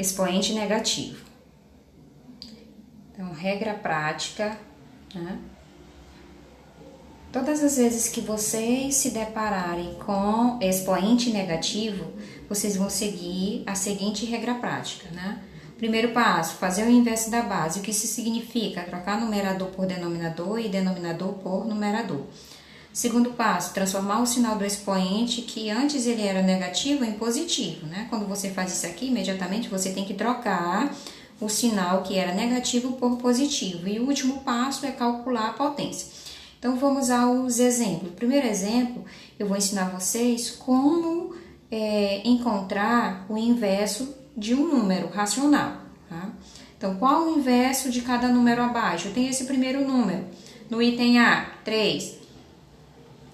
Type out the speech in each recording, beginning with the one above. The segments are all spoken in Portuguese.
expoente negativo. Então, regra prática, né? Todas as vezes que vocês se depararem com expoente negativo, vocês vão seguir a seguinte regra prática, né? Primeiro passo, fazer o inverso da base. O que isso significa? Trocar numerador por denominador e denominador por numerador. Segundo passo, transformar o sinal do expoente, que antes ele era negativo, em positivo, né? Quando você faz isso aqui, imediatamente você tem que trocar o sinal que era negativo por positivo. E o último passo é calcular a potência. Então, vamos aos exemplos. Primeiro exemplo, eu vou ensinar vocês como encontrar o inverso de um número racional, tá? Então, qual o inverso de cada número abaixo? Eu tenho esse primeiro número. No item A, 3.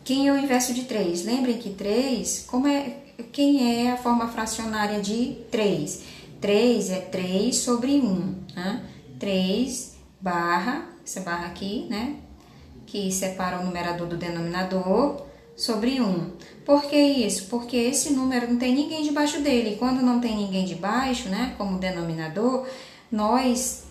Quem é o inverso de 3? Lembrem que 3, quem é a forma fracionária de 3? 3 é 3 sobre 1, né? 3 barra, essa barra aqui, né? Que separa o numerador do denominador, sobre 1. Por que isso? Porque esse número não tem ninguém debaixo dele. E quando não tem ninguém debaixo, né, como denominador, nós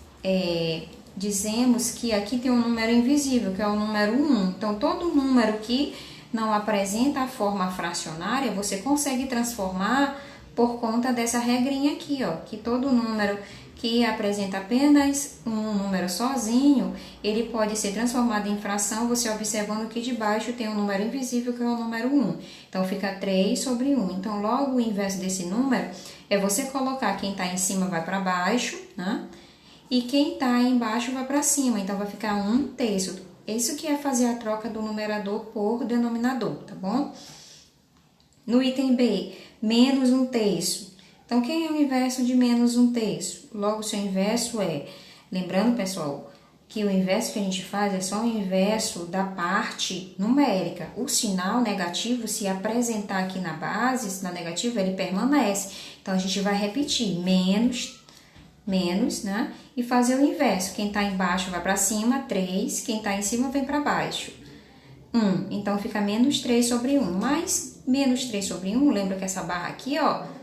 dizemos que aqui tem um número invisível, que é o número 1. Então, todo número que não apresenta a forma fracionária, você consegue transformar por conta dessa regrinha aqui, ó, que todo número que apresenta apenas um número sozinho, ele pode ser transformado em fração, você observando que debaixo tem um número invisível, que é o número 1. Então, fica 3 sobre 1. Então, logo o inverso desse número é você colocar quem está em cima vai para baixo, né? E quem está embaixo vai para cima. Então, vai ficar 1/3. Isso que é fazer a troca do numerador por denominador, tá bom? No item B, menos 1/3. Então, quem é o inverso de menos 1/3? Logo, seu inverso é... Lembrando, pessoal, que o inverso que a gente faz é só o inverso da parte numérica. O sinal negativo, se apresentar aqui na base, na negativa, ele permanece. Então, a gente vai repetir menos, né? E fazer o inverso. Quem está embaixo vai para cima, 3. Quem está em cima vem para baixo, 1. Então, fica menos 3 sobre 1. Mas, menos 3 sobre 1, lembra que essa barra aqui, ó...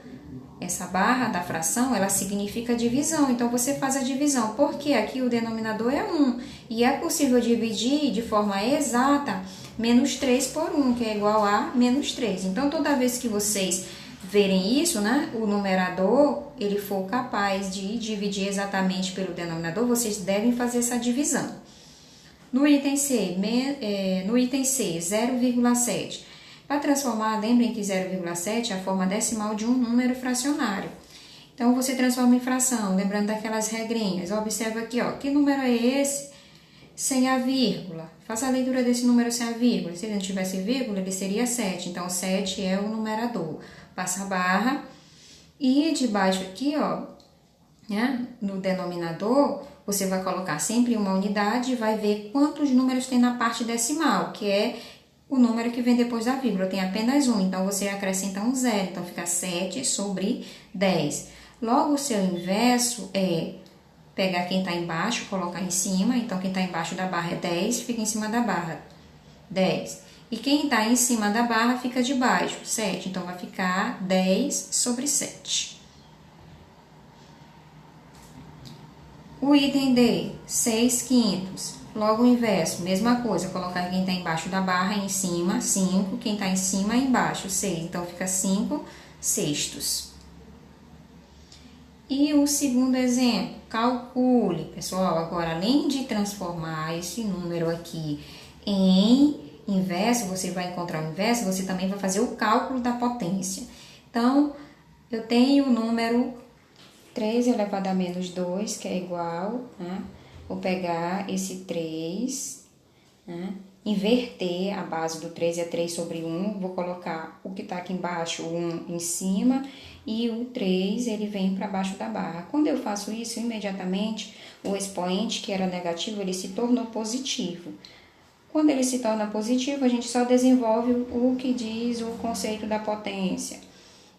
Essa barra da fração, ela significa divisão. Então, você faz a divisão. Porque aqui o denominador é 1. E é possível dividir de forma exata menos 3 por 1, que é igual a menos 3. Então, toda vez que vocês verem isso, né, o numerador, ele for capaz de dividir exatamente pelo denominador, vocês devem fazer essa divisão. No item C, 0,7. Para transformar, lembrem que 0,7 é a forma decimal de um número fracionário. Então, você transforma em fração, lembrando daquelas regrinhas. Observa aqui, ó, que número é esse sem a vírgula? Faça a leitura desse número sem a vírgula. Se ele não tivesse vírgula, ele seria 7. Então, 7 é o numerador. Passa a barra e debaixo aqui, ó, né, no denominador, você vai colocar sempre uma unidade e vai ver quantos números tem na parte decimal, que é o número que vem depois da vírgula. Tem apenas 1, então você acrescenta um 0, então fica 7 sobre 10. Logo, o seu inverso é pegar quem está embaixo, colocar em cima, então quem está embaixo da barra é 10, fica em cima da barra, 10. E quem está em cima da barra fica debaixo, 7, então vai ficar 10 sobre 7. O item D, 6/5. Logo o inverso, mesma coisa, colocar quem está embaixo da barra em cima, 5, quem está em cima embaixo, 6, então fica 5/6. E o segundo exemplo, calcule, pessoal, agora além de transformar esse número aqui em inverso, você vai encontrar o inverso, você também vai fazer o cálculo da potência. Então, eu tenho o número 3 elevado a menos 2, que é igual, né? Vou pegar esse 3, né? Inverter a base do 3 é 3 sobre 1, vou colocar o que está aqui embaixo, o 1 em cima, e o 3 ele vem para baixo da barra. Quando eu faço isso, imediatamente o expoente, que era negativo, ele se tornou positivo. Quando ele se torna positivo, a gente só desenvolve o que diz o conceito da potência.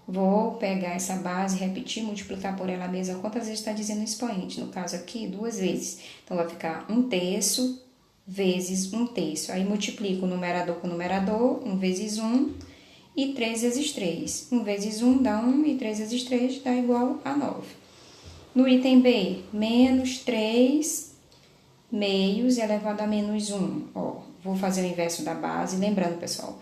Vou pegar essa base, repetir, multiplicar por ela mesma. Quantas vezes está dizendo expoente? No caso aqui, 2 vezes. Então, vai ficar 1/3 vezes 1/3. Aí, multiplico o numerador com o numerador, 1 vezes 1 e 3 vezes 3. 1 vezes 1 dá 1 e 3 vezes 3 dá igual a 9. No item B, menos 3 meios elevado a menos 1. Ó, vou fazer o inverso da base. Lembrando, pessoal,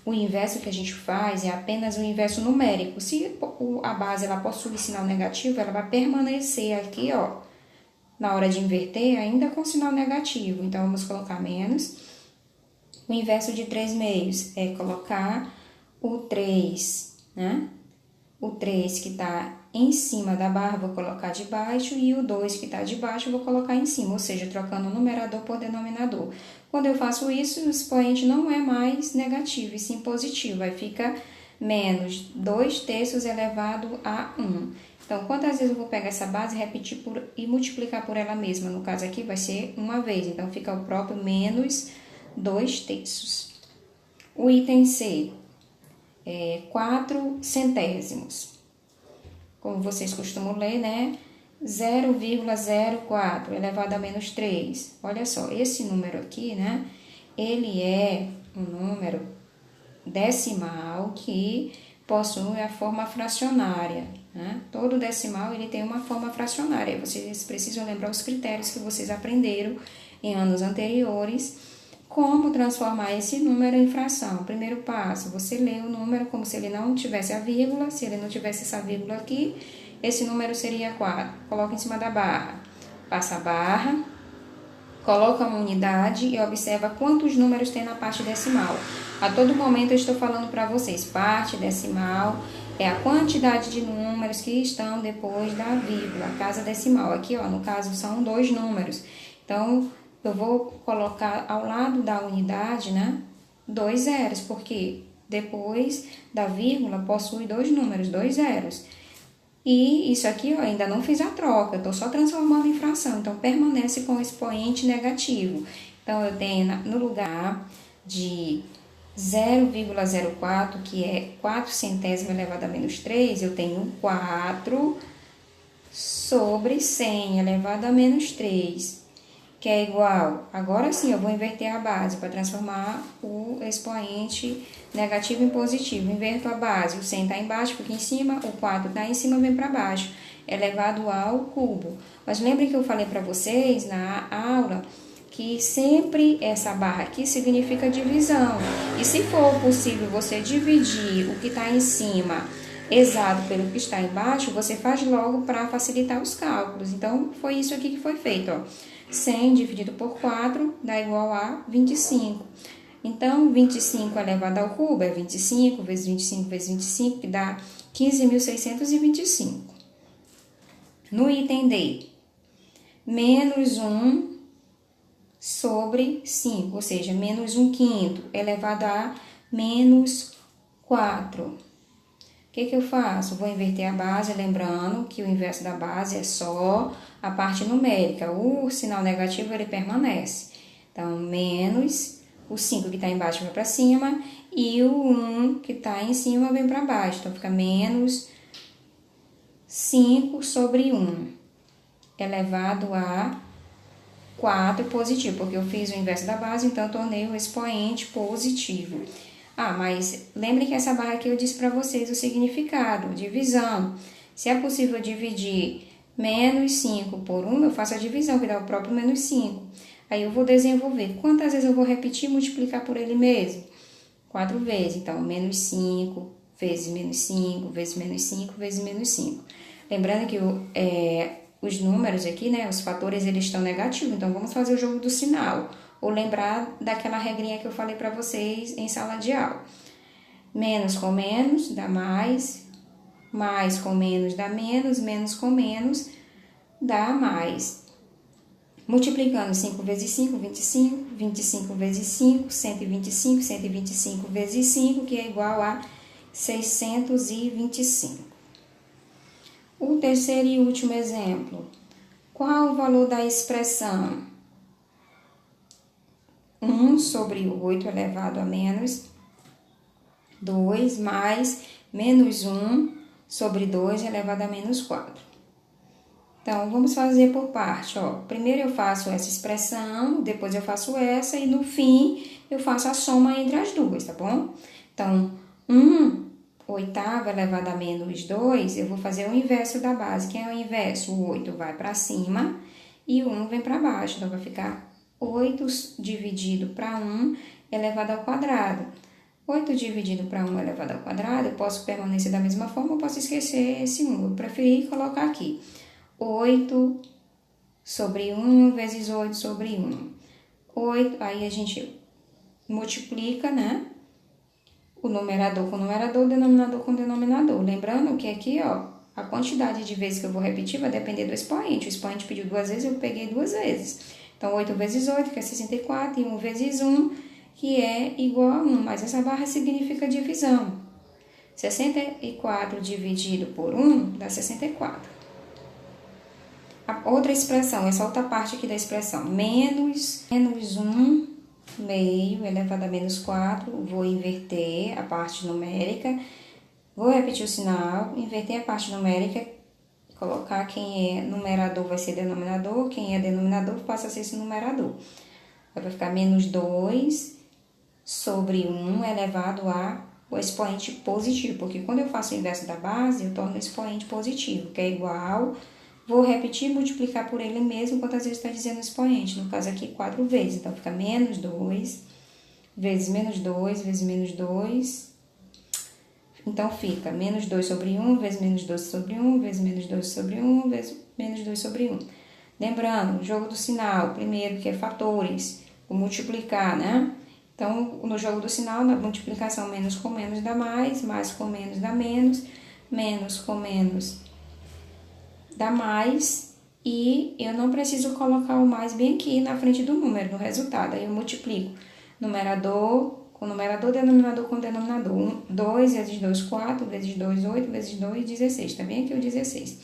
o inverso que a gente faz é apenas o inverso numérico. Se a base ela possui sinal negativo, ela vai permanecer aqui, ó, na hora de inverter, ainda com sinal negativo. Então, vamos colocar menos. O inverso de 3 meios é colocar o 3, né? O 3 que está em cima da barra, vou colocar de baixo, e o 2 que está de baixo, vou colocar em cima, ou seja, trocando o numerador por denominador. Quando eu faço isso, o expoente não é mais negativo, e sim positivo, aí fica menos 2/3 elevado a 1. Então, quantas vezes eu vou pegar essa base, repetir e multiplicar por ela mesma? No caso aqui, vai ser uma vez, então fica o próprio menos 2/3. O item C é 4 centésimos. Como vocês costumam ler, né? 0,04 elevado a menos 3. Olha só, esse número aqui, né? Ele é um número decimal que possui a forma fracionária, né? Todo decimal ele tem uma forma fracionária. Vocês precisam lembrar os critérios que vocês aprenderam em anos anteriores. Como transformar esse número em fração? Primeiro passo, você lê o número como se ele não tivesse a vírgula. Se ele não tivesse essa vírgula aqui, esse número seria 4. Coloca em cima da barra. Passa a barra, coloca uma unidade e observa quantos números tem na parte decimal. A todo momento eu estou falando para vocês, parte decimal é a quantidade de números que estão depois da vírgula, a casa decimal. Aqui, ó, no caso, são 2 números. Então, eu vou colocar ao lado da unidade, né, 2 zeros, porque depois da vírgula possui 2 números, 2 zeros. E isso aqui eu ainda não fiz a troca, eu estou só transformando em fração, então permanece com o expoente negativo. Então, eu tenho no lugar de 0,04, que é 4 centésimo elevado a menos 3, eu tenho 4 sobre 100 elevado a menos 3. Que é igual, agora sim eu vou inverter a base para transformar o expoente negativo em positivo. Inverto a base, o 100 está embaixo, fica em cima, o 4 está em cima, vem para baixo, elevado ao cubo. Mas lembrem que eu falei para vocês na aula que sempre essa barra aqui significa divisão. E se for possível você dividir o que está em cima exato pelo que está embaixo, você faz logo para facilitar os cálculos. Então, foi isso aqui que foi feito, ó. 100 dividido por 4 dá igual a 25. Então, 25 elevado ao cubo é 25 vezes 25 vezes 25, que dá 15.625. No item D, menos 1 sobre 5, ou seja, menos 1/5 elevado a menos 4. O que eu faço? Vou inverter a base, lembrando que o inverso da base é só a parte numérica. O sinal negativo, ele permanece. Então, menos o 5 que está embaixo vai para cima e o 1 que está em cima vem para baixo. Então, fica menos 5 sobre 1 elevado a 4 positivo, porque eu fiz o inverso da base, então eu tornei o expoente positivo. Ah, mas lembre que essa barra aqui eu disse para vocês o significado, divisão. Se é possível dividir menos 5 por 1, eu faço a divisão, que dá o próprio menos 5. Aí eu vou desenvolver. Quantas vezes eu vou repetir e multiplicar por ele mesmo? 4 vezes. Então, menos 5 vezes menos 5 vezes menos 5 vezes menos 5. Lembrando que os números aqui, né, os fatores, eles estão negativos. Então, vamos fazer o jogo do sinal. Ou lembrar daquela regrinha que eu falei para vocês em sala de aula. Menos com menos dá mais, mais com menos dá menos, menos com menos dá mais. Multiplicando 5 vezes 5, 25, 25 vezes 5, 125, 125 vezes 5, que é igual a 625. O terceiro e último exemplo. Qual o valor da expressão 1 sobre 8 elevado a menos 2 mais menos 1 sobre 2 elevado a menos 4. Então, vamos fazer por parte, ó. Primeiro eu faço essa expressão, depois eu faço essa e no fim eu faço a soma entre as duas, tá bom? Então, 1 oitavo elevado a menos 2, eu vou fazer o inverso da base. Que é o inverso? O 8 vai para cima e o 1 vem para baixo. Então, vai ficar 8 dividido para 1 elevado ao quadrado. 8 dividido para 1 elevado ao quadrado, eu posso permanecer da mesma forma ou posso esquecer esse 1. Eu preferi colocar aqui 8 sobre 1 vezes 8 sobre 1. 8, aí a gente multiplica, né? O numerador com o numerador, o denominador com o denominador. Lembrando que aqui, ó, a quantidade de vezes que eu vou repetir vai depender do expoente. O expoente pediu 2 vezes, eu peguei 2 vezes. Então, 8 vezes 8, que é 64, e 1 vezes 1, que é igual a 1. Mas essa barra significa divisão. 64 dividido por 1 dá 64. A outra expressão, essa outra parte aqui da expressão, menos 1 meio elevado a menos 4, vou inverter a parte numérica, vou repetir o sinal, inverter a parte numérica, colocar quem é numerador vai ser denominador, quem é denominador passa a ser esse numerador. Vai ficar menos 2 sobre 1 elevado a o expoente positivo, porque quando eu faço o inverso da base, eu torno o expoente positivo, que é igual, vou repetir e multiplicar por ele mesmo quantas vezes está dizendo o expoente, no caso aqui 4 vezes, então fica menos 2 vezes menos 2 vezes menos 2, então fica menos 2 sobre 1 vezes menos 2 sobre 1 vezes menos 2 sobre 1 vezes menos 2 sobre 1. Lembrando, o jogo do sinal, primeiro que é fatores, vou multiplicar, né? Então, no jogo do sinal, na multiplicação, menos com menos dá mais com menos dá menos com menos dá mais, e eu não preciso colocar o mais bem aqui na frente do número, no resultado. Aí eu multiplico numerador com numerador, denominador com denominador. 2 vezes 2, 4, vezes 2, 8, vezes 2, 16. Tá bem aqui o 16.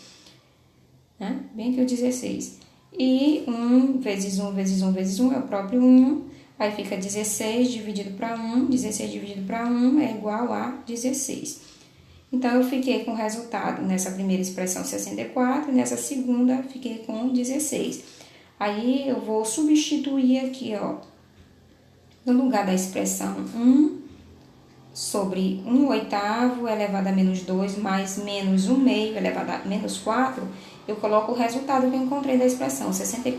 Né? Bem aqui o 16. E 1 vezes 1 vezes 1 vezes 1 é o próprio 1. Aí fica 16 dividido para 1. 16 dividido para 1 é igual a 16. Então, eu fiquei com o resultado nessa primeira expressão 64, e nessa segunda fiquei com 16. Aí, eu vou substituir aqui, ó, no lugar da expressão 1 sobre 1 oitavo elevado a menos 2 mais menos 1 meio elevado a menos 4, eu coloco o resultado que eu encontrei da expressão 64.